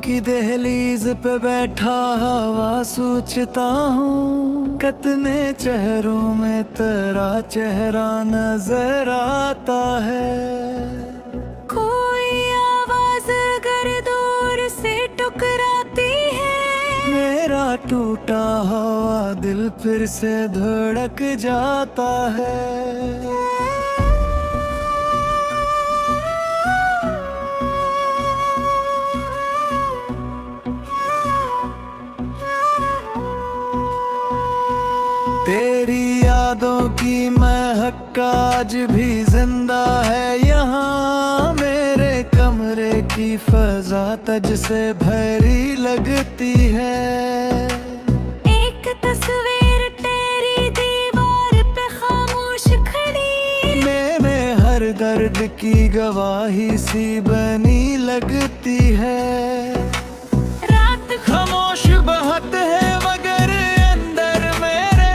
की दहलीज पे बैठा हवा सोचता हूँ, कितने चेहरों में तेरा चेहरा नजर आता है। कोई आवाज अगर दूर से टकराती है, मेरा टूटा हुआ दिल फिर से धड़क जाता है। तेरी यादों की महक आज भी जिंदा है यहाँ। मेरे कमरे की फजा तुझ से भरी लगती है। एक तस्वीर तेरी दीवार पे खामोश खड़ी, मैंने हर दर्द की गवाही सी बनी लगती है। रात खामोश बहत है मगर अंदर मेरे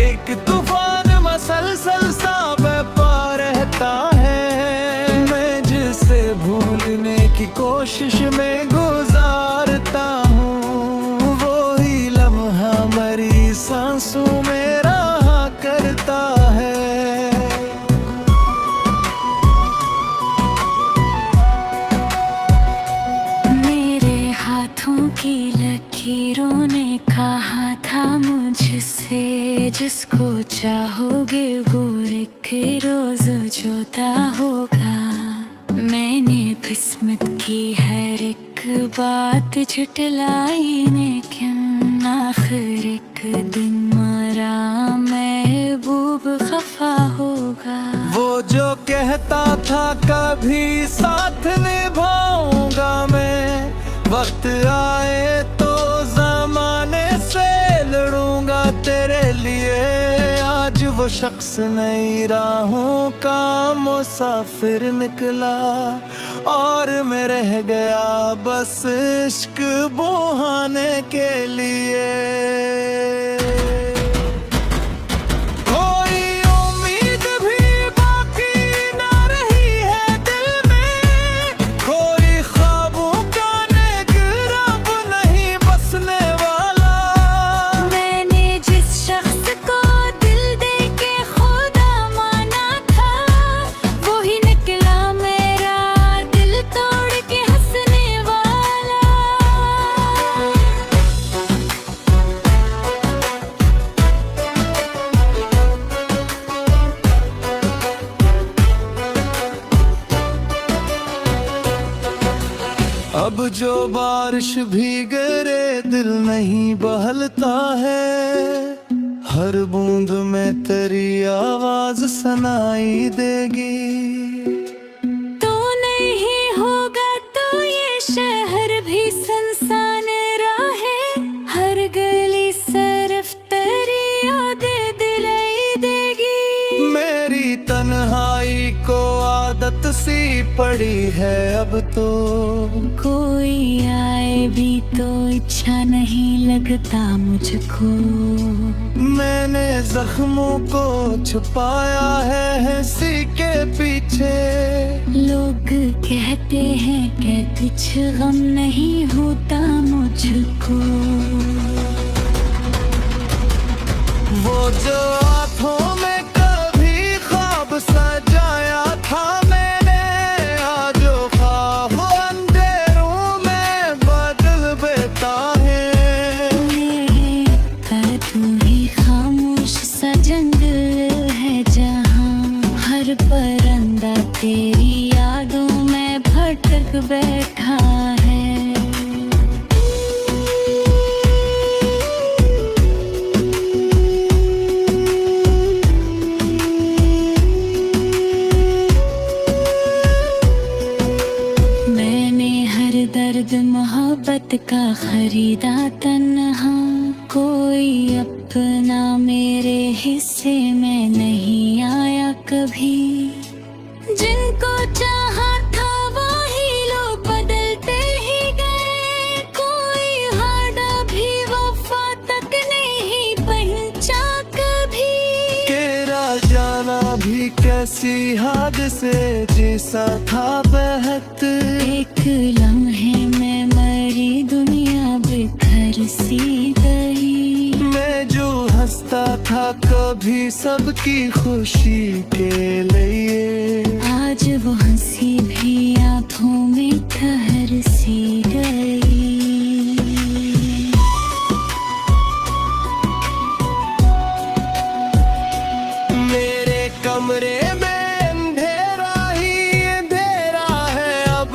एक तूफान मसलसल सा बहता रहता है। मैं जिसे भूलने की कोशिश में गुजारता हूँ, वो ही लम्हा मरी सांसों में रहा करता है। मेरे हाथों की लकीरों ने कहा था मुझसे, जिसको चाहोगे वो एक रोज जुदा होगा। मैंने किस्मत की हर एक बात झुटलाई, लेकिन आखिर एक दिन मेरा महबूब खफा होगा। वो जो कहता था कभी साथ निभाऊंगा मैं, वक्त आए तो जमाने से लड़ूंगा तेरे लिए। आज वो शख्स नई राहों का मुसाफिर निकला और मैं रह गया बस इश्क बहाने के लिए। अब जो बारिश भी गिरे दिल नहीं बहलता है। हर बूंद में तेरी आवाज सुनाई देगी। तू नहीं होगा तो ये शहर भी सुनसान रहे, हर गली सिर्फ तेरी यादें दिलाई देगी। मेरी तन्हाई को आदत सी पड़ी है अब तो, कोई आए भी तो इच्छा नहीं लगता मुझको। मैंने जख्मों को छुपाया है हंसी के पीछे। लोग कहते हैं कि कुछ गम नहीं होता मुझको। वो जो आँखों में कभी ख्वाब सजाया था मैंने, आज वो ख्वाब अंधेरों में बदल देता है। पर तू ही खामोश सा जंगल है जहाँ हर परिंदा तेरी यादों में भटक बैठा है। दर्द मोहब्बत का खरीदा तन्हा, कोई अपना मेरे हिस्से में नहीं आया कभी। जिनको चाहा था वही लोग बदलते ही गए, कोई हाड़ा भी वफा तक नहीं पहुंचा कभी। तेरा जाना भी क्या ऐसी हादसे जैसा था बहत। एक लम्हे में मरी दुनिया बिखर सी गई। मैं जो हंसता था कभी सबकी खुशी के लिए, आज वो हंसी भी आंखों में ठहर सी गई। मेरे कमरे में अंधेरा ही अंधेरा है अब।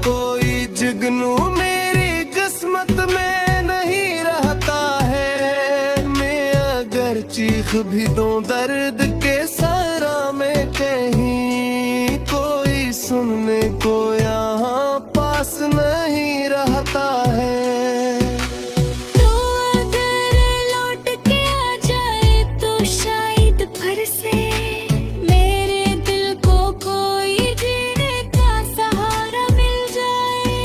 कोई जुगनू मेरी किस्मत में नहीं रहता है। मैं अगर चीख भी दूं दर्द के सरा में कहीं, कोई सुनने को यहाँ पास नहीं रहता है। तो अगर लौट के आ जाए तो शायद फिर से मेरे दिल को कोई जीने का सहारा मिल जाए।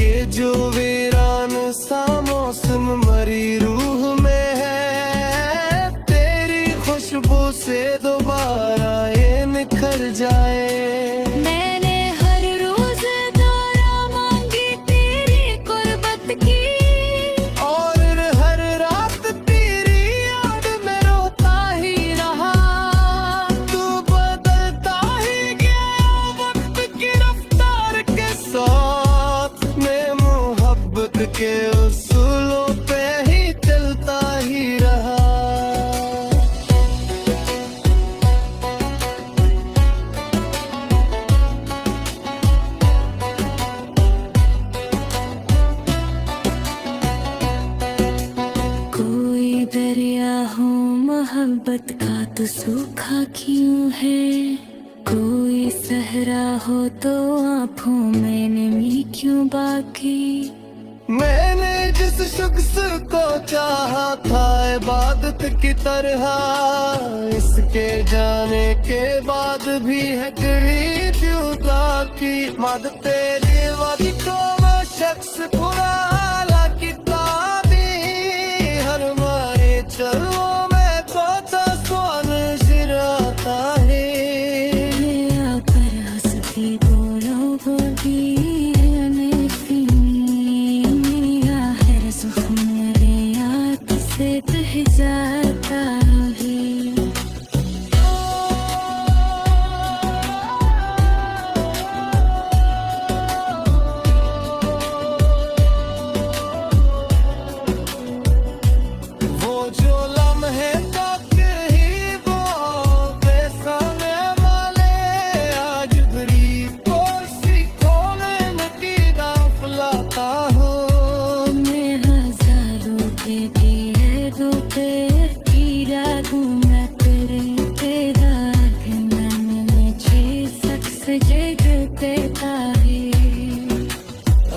ये जो वीरान सा मौसम मरी रूह में है, तेरी खुशबू से दोबारा ये निखर जाए। मैंने हर रोज दुआ मांगी तेरी कुर्बत की, और हर रात तेरी याद में रोता ही रहा। तू बदलता ही गया वक्त की रफ्तार के साथ। मैं मोहब्बत के उसूलों पे ही चलता ही रहा। कोई दरिया हो मोहब्बत का तो सूखा क्यों है। कोई सहरा हो तो आँखों में नमी क्यों बाकी। मैंने जिस शख्स को चाहा था इबादत की तरह, इसके जाने के बाद भी है करीब जुदा की। मद तेरी वादी को वो शख्स बुरा किताबी, हर मारे चलो मैं तो स्वान सिराता है। आकर हंसती बोलो बोली से बह जाता है। वो जो लम्हे तक ही वो बेसने वाले, आज गरीब को सिखोने की गाफलाता हो। मैं हजारों के दिए दो पे कीड़ा दूंगा तेरे तेरा मन में छह शख्स जगह देता है।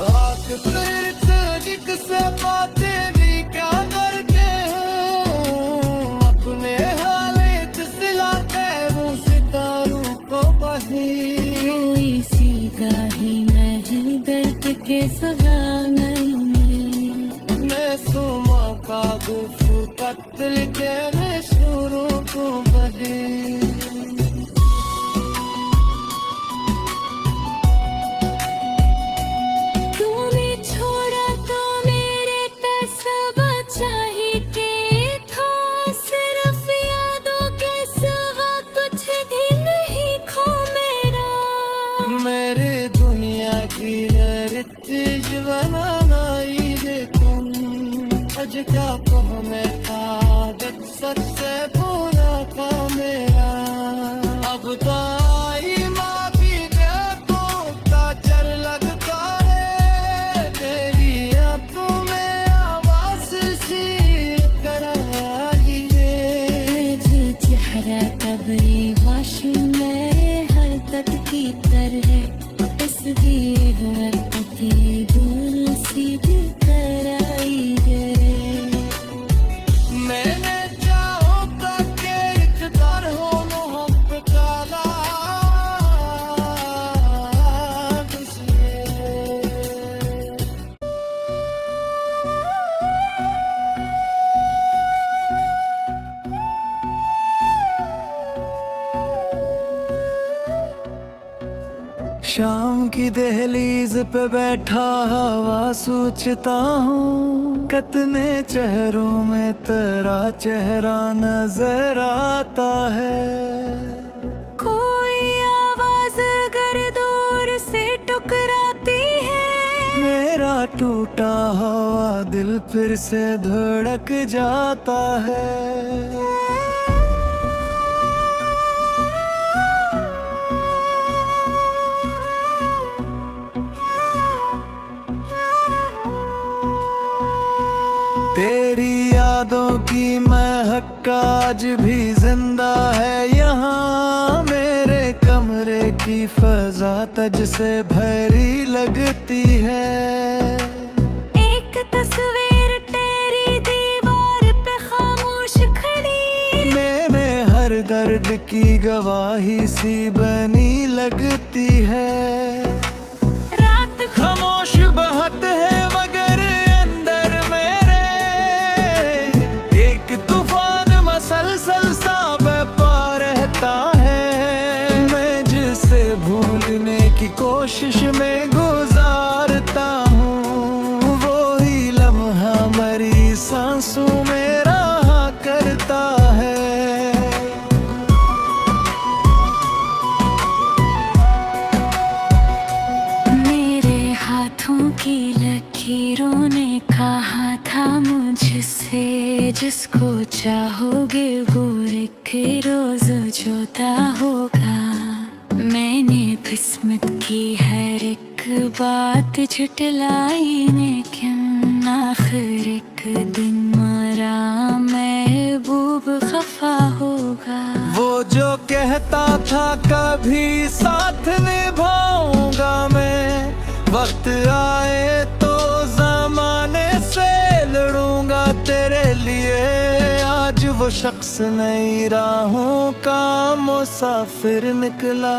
आँख तेरी तजिक से बातें भी क्या करते हो, अपने हालात सिलाते वो सितारों को बही। कोई सी गाही महल दर्द के सगाने में, मैं सुमा का गुफ्तु कत्ल के मैं शुरू को बही। तूने छोड़ा तो मेरे पैसा बचा ही के था। सिर्फ यादों के सिवा कुछ भी नहीं खो मेरा। मेरे दुनिया की रित बनाना ही देखूं, आज क्या कहो मैं आदत सच से पूरा का मेरा। अब तो आई माफी दे तो काचर लगता है, तेरी आंखों में आवाज सी कराई है। तुझे चेहरा कबरी वाश में हर तक की तरह तस्वीर की दूर सी कराई गए। शाम की दहलीज पे बैठा हवा सोचता हूँ, कितने चेहरों में तेरा चेहरा नजर आता है। कोई आवाज अगर दूर से टकराती है, मेरा टूटा हुआ दिल फिर से धड़क जाता है। तेरी यादों की महक आज भी जिंदा है यहाँ। मेरे कमरे की फजा तुझ से भरी लगती है। एक तस्वीर तेरी दीवार पे खामोश खड़ी, मेरे हर दर्द की गवाही सी बनी लगती है। रात खामोश बहत है मगर अंदर मेरे एक तूफान मसलसल सा बहता रहता है। मैं जिसे भूलने की कोशिश में गुजारता हूँ, वो ही लम्हा मरी सांसों में रहा करता है। हाथों की लकीरों ने कहा था मुझसे, जिसको चाहोगे वो एक रोज जुदा होगा। मैंने किस्मत की हर एक बात झुटलाई, लेकिन आखिर एक दिन मेरा महबूब खफा होगा। वो जो कहता था कभी साथ निभाऊंगा मैं, वक्त आए तो जमाने से लड़ूंगा तेरे लिए। आज वो शख्स नई राहों का मुसाफिर निकला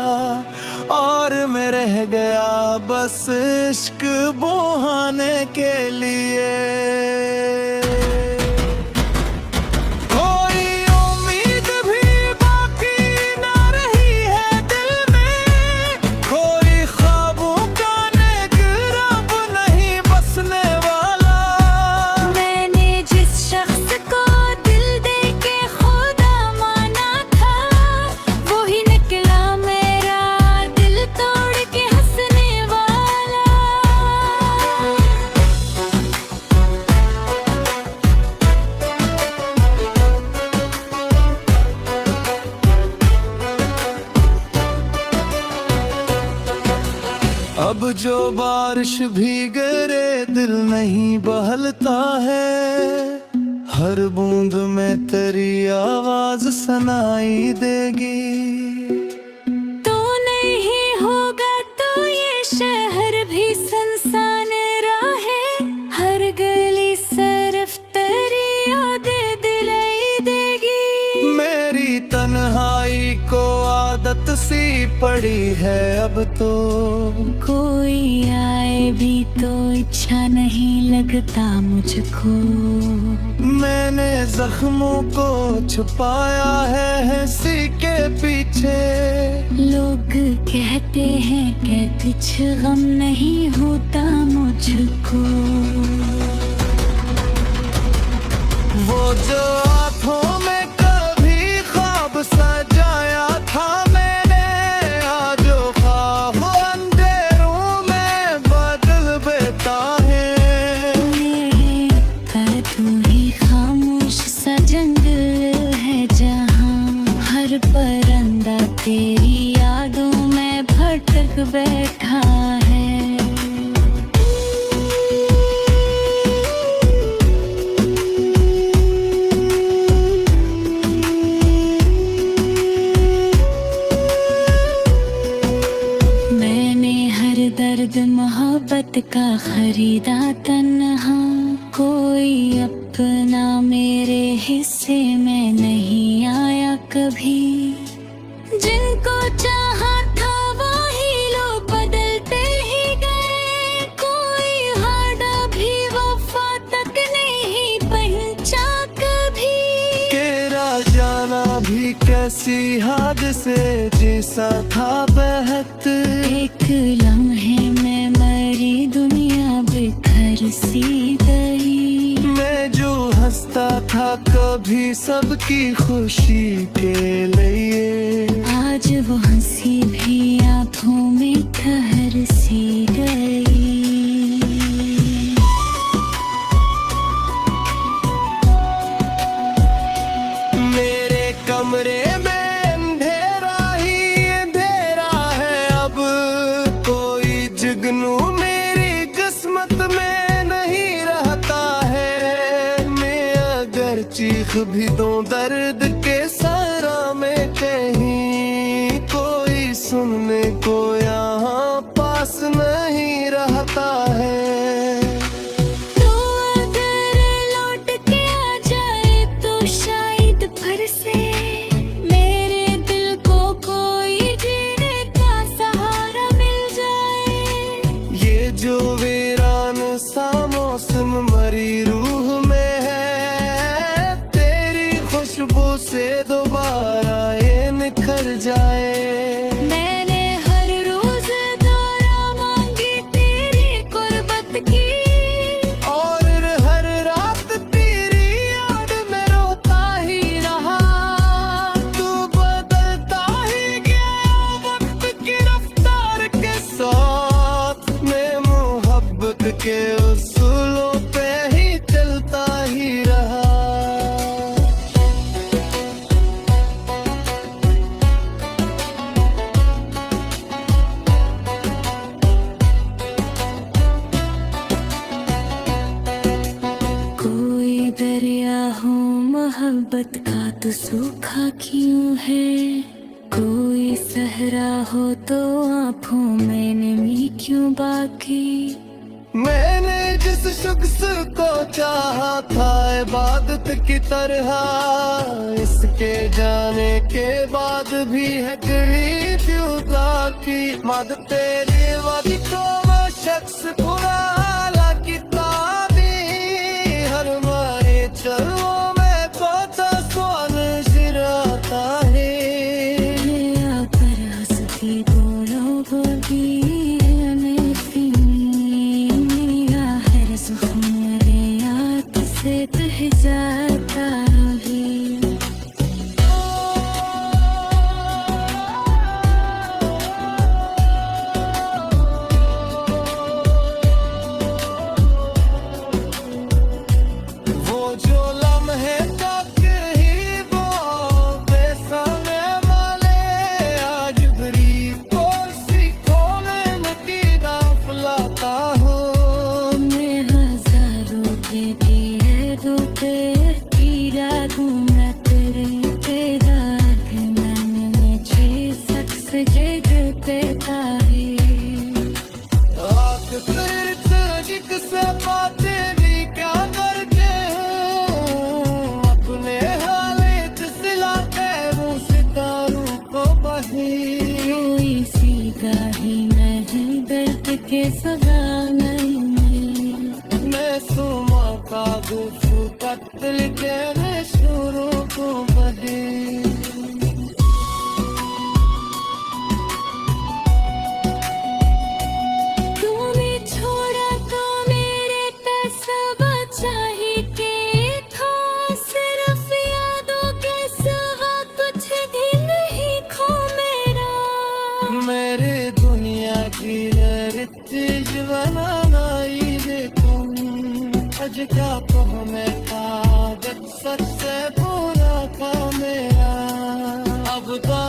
और मैं रह गया बस इश्क बहाने के लिए। अब जो बारिश भी गिरे दिल नहीं बहलता है। हर बूंद में तेरी आवाज सुनाई देगी। तो नहीं होगा तो ये शहर भी सुनसान रहे, हर गली सिर्फ तेरी यादें दिलाई देगी। मेरी तन्हाई को आदत सी पड़ी है अब तो, कोई आए भी तो इच्छा नहीं लगता मुझको। मैंने जख्मों को छुपाया है हंसी के पीछे। लोग कहते हैं कि कुछ गम नहीं होता मुझको। वो जो आँखों में कभी ख्वाब सजाया था मैंने, आज वो ख्वाब अंधेरों में बदल बेता है। पर तू ही खामोश सा जंगल है जहाँ हर परिंदा तेरी यादों में भटक बैठा है। दर्द मोहब्बत का खरीदा तन्हा, कोई अपना मेरे हिस्से में नहीं आया कभी। जिनको चाहा था वही लोग बदलते ही गए, कोई हाड़ा भी वफा तक नहीं पहुंचा कभी। तेरा जाना भी कैसी हादसे जैसा था बहत, एक एक लम्हे में मरी दुनिया बिखर सी गई। मैं जो हंसता था कभी सबकी खुशी के लिए, आज वो हंसी भी आंखों में ठहर सी गई। मेरे कमरे में अंधेरा ही अंधेरा है अब, कोई जुगनू मेरी किस्मत में नहीं रहता है। मैं अगर चीख भी दूं दर्द के सरा में कहीं, कोई सुनने को यहाँ पास नहीं रहता है। तो अगर लौट के आ जाए तो शायद फिर से मेरे दिल को कोई जीने का सहारा मिल जाए। ये जो वीरान सा मौसम मरी रूह में है, तेरी खुशबू से दोबारा ये निखर जाए। मैंने हर रोज दुआ मांगी तेरी कुर्बत की, और हर रात तेरी याद में रोता ही रहा। तू बदलता ही गया वक्त की रफ्तार के साथ, मैं मोहब्बत के उसूलों पे ही चलता ही रहा। कोई दरिया हो मोहब्बत का तो सूखा क्यों है, कोई सहरा हो तो आँखों में नमी क्यों बाकी। मैंने जिस शख्स को चाहा था इबादत की तरह, इसके जाने के बाद भी है कहीं जुदा की। मद तेरे वादी को वो शख्स बुरा लगता भी, हर मारे चलो मैं पता स्वाल सिराता है। आकर हंसती बोलो बोली से कह जाता है। वो जो लम्हे तक ही वो बेसने वाले, आज गरीब को सिखोने की गफलता हो। मैं हजारों के दिए रुपए कीड़ा दूंगा तेरे तेदार, मैंने मुझे शख्स जगह देता है। आँख तेरे तजिक से बातें भी क्या करते हूँ, अपने हालात सिलाते हूँ सितारों को बही। कोई सीधा ही नहीं दर्द के सगा नहीं मिली। मैं सुमा का गुफ्तु कत्ल के शुरू को बही। तूने छोड़ा तो मेरे पैसा बचा ही के था, सिर्फ यादों के सिवा कुछ भी नहीं खो मेरा। मेरे दुनिया की रित बनाना ही देखूं, आज क्या कहो मैं था जब सच से पूरा था मेरा। अब तो